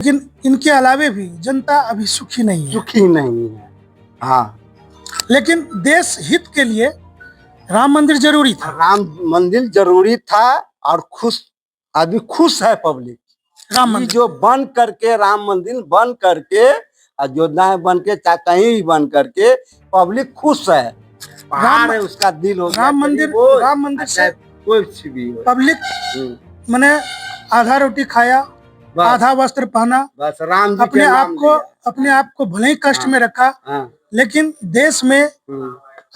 लेकिन इनके अलावे भी जनता अभी सुखी नहीं है। सुखी नहीं है। हाँ, लेकिन देश हित के लिए राम मंदिर जरूरी था। राम मंदिर जरूरी था और अभी खुश है पब्लिक। राम ये मंदिर जो बन करके राम मंदिर बन करके अयोध्या में बन के चाहे कहीं भी बन करके पब्लिक खुश है। पहाड़ है उसका दिल हो गया। राम मंदिर से कुछ भी हो पब्लिक मैंने आधा रोटी खाया, आधा वस्त्र पहना, बस राम जी अपने आप को भले ही कष्ट में रखा। लेकिन देश में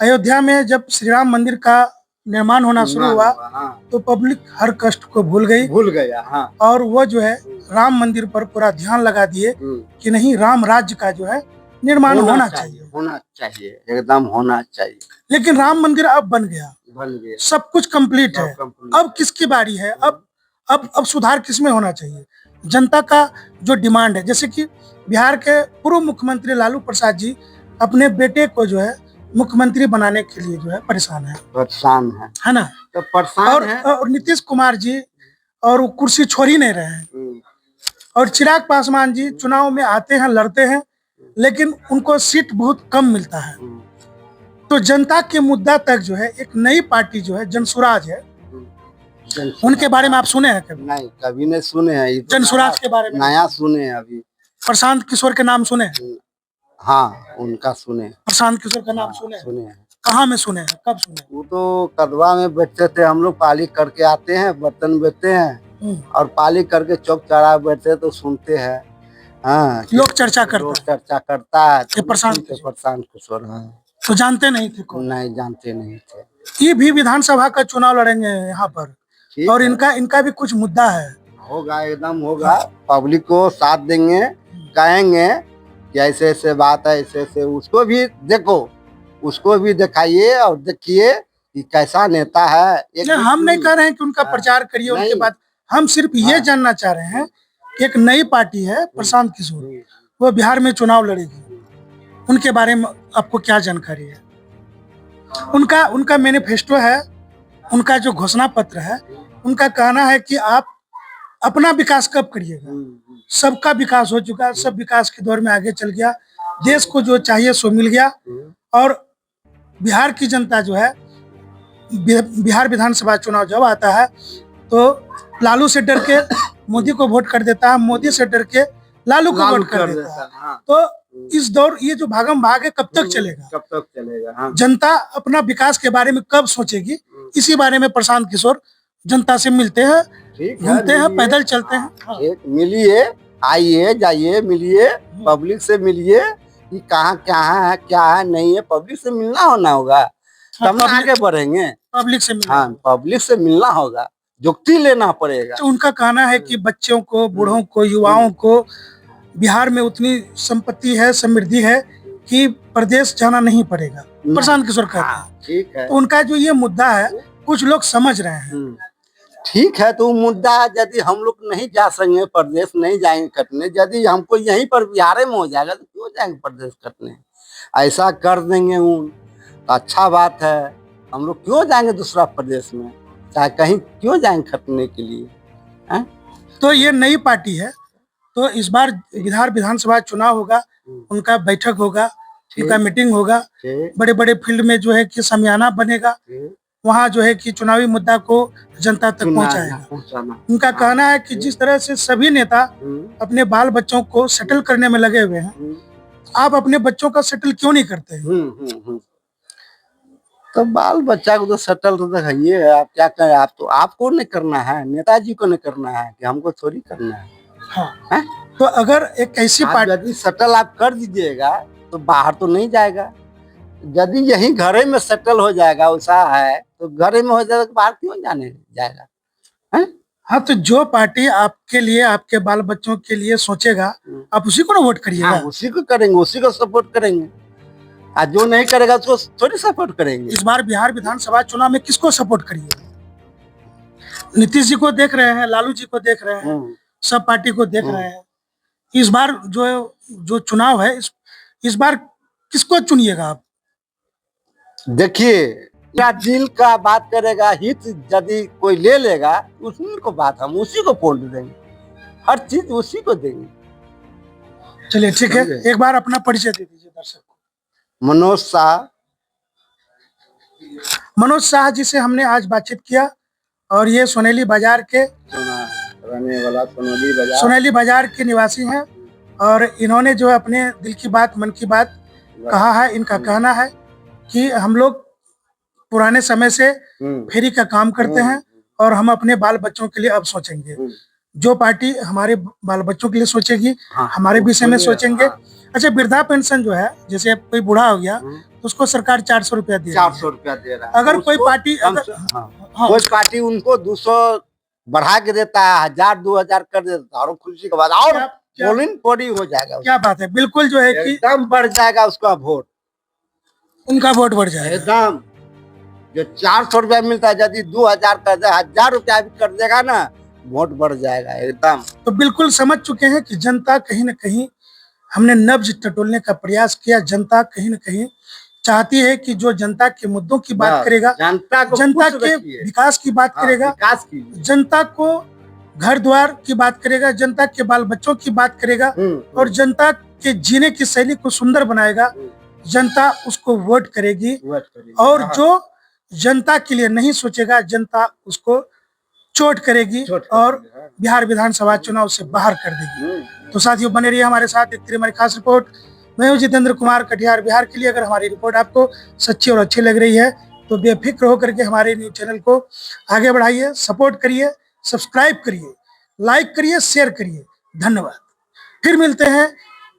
अयोध्या में जब श्री राम मंदिर का निर्माण होना शुरू हुआ तो पब्लिक हर कष्ट को भूल गया। और वो जो है राम मंदिर पर पूरा ध्यान लगा दिए कि नहीं, राम राज्य का जो है निर्माण होना चाहिए, एकदम होना चाहिए। लेकिन राम मंदिर अब बन गया, सब कुछ कंप्लीट है। अब किसकी बारी है? अब सुधार किसमें होना चाहिए? जनता का जो डिमांड है, जैसे कि बिहार के पूर्व मुख्यमंत्री लालू प्रसाद जी अपने बेटे को जो है मुख्यमंत्री बनाने के लिए जो है परेशान है ना? तो परेशान है। और नीतीश कुमार जी और वो कुर्सी छोड़ ही नहीं रहे हैं। और चिराग पासवान जी चुनाव में आते हैं, लड़ते हैं, लेकिन उनको सीट बहुत कम मिलता है। तो जनता के मुद्दा तक जो है एक नई पार्टी जो है जनसुराज है, उनके बारे में आप सुने हैं कभी? नहीं, कभी नहीं सुने हैं। जनसुराज के बारे में नया सुने हैं अभी। प्रशांत किशोर के नाम सुने हैं? हाँ, उनका सुने। प्रशांत किशोर का नाम सुने हैं? कहाँ में सुने हैं, कब सुने? वो तो कदवा में बैठते थे हम लोग, पाली करके आते हैं, बर्तन बेचते हैं और पाली करके चौक चढ़ा बैठते तो सुनते हैं। हाँ, लोग चर्चा करता है प्रशांत किशोर। हाँ, तो जानते नहीं थे कौन? नहीं, जानते नहीं थे। ये भी विधानसभा का चुनाव लड़ेंगे यहाँ पर, और इनका भी कुछ मुद्दा है। होगा, एकदम होगा। पब्लिक को साथ देंगे, कहेंगे कि ऐसे ऐसे बात है, ऐसे ऐसे उसको भी देखो, उसको भी दिखाइए और देखिए कि कैसा नेता है। हम नहीं कह रहे हैं कि उनका प्रचार करिए, उनके बाद हम सिर्फ ये जानना चाह रहे हैं कि एक नई पार्टी है प्रशांत किशोर, वो बिहार में चुनाव लड़ेगी, उनके बारे में आपको क्या जानकारी है? उनका मैनिफेस्टो है, उनका जो घोषणा पत्र है, उनका कहना है कि आप अपना विकास कब करिएगा? सबका विकास हो चुका, सब विकास के दौर में आगे चल गया, देश को जो चाहिए सो मिल गया। और बिहार की जनता जो है, बिहार विधानसभा चुनाव जब आता है तो लालू से डर के मोदी को वोट कर देता है, मोदी से डर के लालू को वोट कर देता है। तो इस दौर ये जो भागम भाग है कब तक चलेगा? जनता अपना विकास के बारे में कब सोचेगी? इसी बारे में प्रशांत किशोर जनता से मिलते हैं, घूमते हैं, पैदल चलते हैं। मिलिए, आइए, जाइए, मिलिए, पब्लिक से मिलिए कि कहाँ क्या है नहीं है। पब्लिक से मिलना होगा, तब ना आगे बढ़ेंगे। पब्लिक से पब्लिक से मिलना होगा, जुक्ति लेना पड़ेगा। तो उनका कहना है कि बच्चों को, बूढ़ों को, युवाओं को बिहार में उतनी संपत्ति है, समृद्धि है कि प्रदेश जाना नहीं पड़ेगा। प्रशांत किशोर कहते हैं। ठीक है, तो उनका जो ये मुद्दा है कुछ लोग समझ रहे हैं। ठीक है, तो मुद्दा यदि हम लोग नहीं जा सकेंगे, प्रदेश नहीं जाएंगे कटने, यदि हमको यहीं पर बिहार में हो जाएगा तो क्यों जाएंगे प्रदेश कटने? ऐसा कर देंगे तो अच्छा बात है। हम लोग क्यों जाएंगे दूसरा प्रदेश में, चाहे कहीं क्यों जाएंगे खटने के लिए? तो ये नई पार्टी है, तो इस बार बिहार विधानसभा चुनाव होगा, उनका बैठक होगा, उनका मीटिंग होगा, बड़े बड़े फील्ड में जो है कि समियाना बनेगा, वहाँ जो है कि चुनावी मुद्दा को जनता तक पहुँचाएगा। उनका कहना है कि जिस तरह से सभी नेता अपने बाल बच्चों को सेटल करने में लगे हुए हैं, आप अपने बच्चों का सेटल क्यों नहीं करते हैं? तो बाल बच्चा को तो सेटल तो है, आप क्या करें? आप तो आपको नहीं करना है, नेताजी को नहीं करना है, कि हमको थोड़ी करना है। हाँ। तो अगर एक ऐसी पार्टी यदि सेटल आप कर दीजिएगा तो बाहर तो नहीं जाएगा। यदि यही घरे में सेटल हो जाएगा, वैसा है तो घरे में हो जाएगा तो बाहर क्यों जाने जाएगा? हाँ, तो जो पार्टी आपके लिए, आपके बाल बच्चों के लिए सोचेगा, आप उसी को ना वोट करिएगा। हाँ, उसी को करेंगे, उसी को सपोर्ट करेंगे। आज जो नहीं करेगा उसको थोड़ी सपोर्ट करेंगे। इस बार बिहार विधानसभा चुनाव में किसको सपोर्ट करिएगा? नीतीश जी को देख रहे हैं, लालू जी को देख रहे हैं, सब पार्टी को देख रहे हैं। इस बार जो चुनाव है, इस बार किसको चुनिएगा आप? देखिए, क्या दिल का बात करेगा, हित यदि कोई ले लेगा उसी को बात हम उसी को वोट देंगे, हर चीज उसी को देंगे। चलिए ठीक है, समझे? एक बार अपना परिचय दे दीजिए दर्शक को। मनोज शाह। मनोज शाह जी से हमने आज बातचीत किया और ये सोनेली बाजार के रहने वाला सोनेली बाजार के निवासी हैं और इन्होंने जो है अपने दिल की बात, मन की बात कहा है। इनका कहना है कि हम लोग पुराने समय से फेरी का काम करते हैं और हम अपने बाल बच्चों के लिए अब सोचेंगे। जो पार्टी हमारे बाल बच्चों के लिए सोचेगी, हमारे विषय में सोचेंगे। अच्छा, वृद्धा पेंशन जो है, जैसे अब कोई बूढ़ा हो गया तो उसको सरकार 400 रुपया दे रही है। 400 रुपया दे रहा है। अगर कोई पार्टी कोई पार्टी उनको 200 बढ़ा के देता है, 1000 2000 कर देता है और खुशी के बाद और पोलिंग बॉडी हो जाएगा। क्या बात है, बिल्कुल जो है कि एकदम बढ़ जाएगा उसका वोट, उनका वोट बढ़ जाएगा एकदम। जो 400 रुपया मिलता है यदि 2000 कर दे, 1000 रुपया भी कर देगा ना, वोट बढ़ जाएगा एकदम। तो बिल्कुल समझ चुके हैं कि जनता कहीं न कहीं, हमने नब्ज टटोलने का प्रयास किया। जनता कहीं न कहीं चाहती है कि जो जनता के मुद्दों की बात करेगा, जनता के विकास की बात करेगा, जनता को घर द्वार की बात करेगा, जनता के बाल बच्चों की बात करेगा और जनता के जीने की शैली को सुंदर बनाएगा, जनता उसको वोट करेगी। और जो जनता के लिए नहीं सोचेगा, जनता उसको चोट करेगी और बिहार विधानसभा चुनाव से बाहर कर देगी। तो साथियों, बने रहिए हमारे साथ, देखते रहिए हमारी खास रिपोर्ट। मैं हूं जितेंद्र कुमार, कटिहार, बिहार के लिए। अगर हमारी रिपोर्ट आपको सच्ची और अच्छी लग रही है तो बेफिक्र होकर के हमारे न्यूज चैनल को आगे बढ़ाइए, सपोर्ट करिए, सब्सक्राइब करिए, लाइक करिए, शेयर करिए। धन्यवाद। फिर मिलते हैं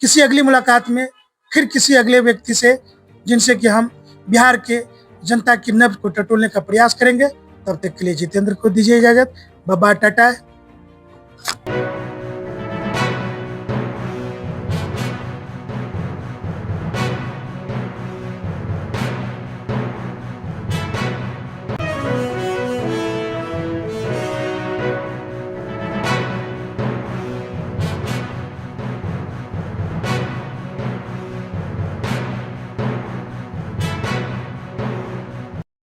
किसी अगली मुलाकात में, फिर किसी अगले व्यक्ति से, जिनसे कि हम बिहार के जनता की नब्ज को टटोलने का प्रयास करेंगे। तब तक के लिए जितेंद्र को दीजिए इजाजत। Bye bye, Tata.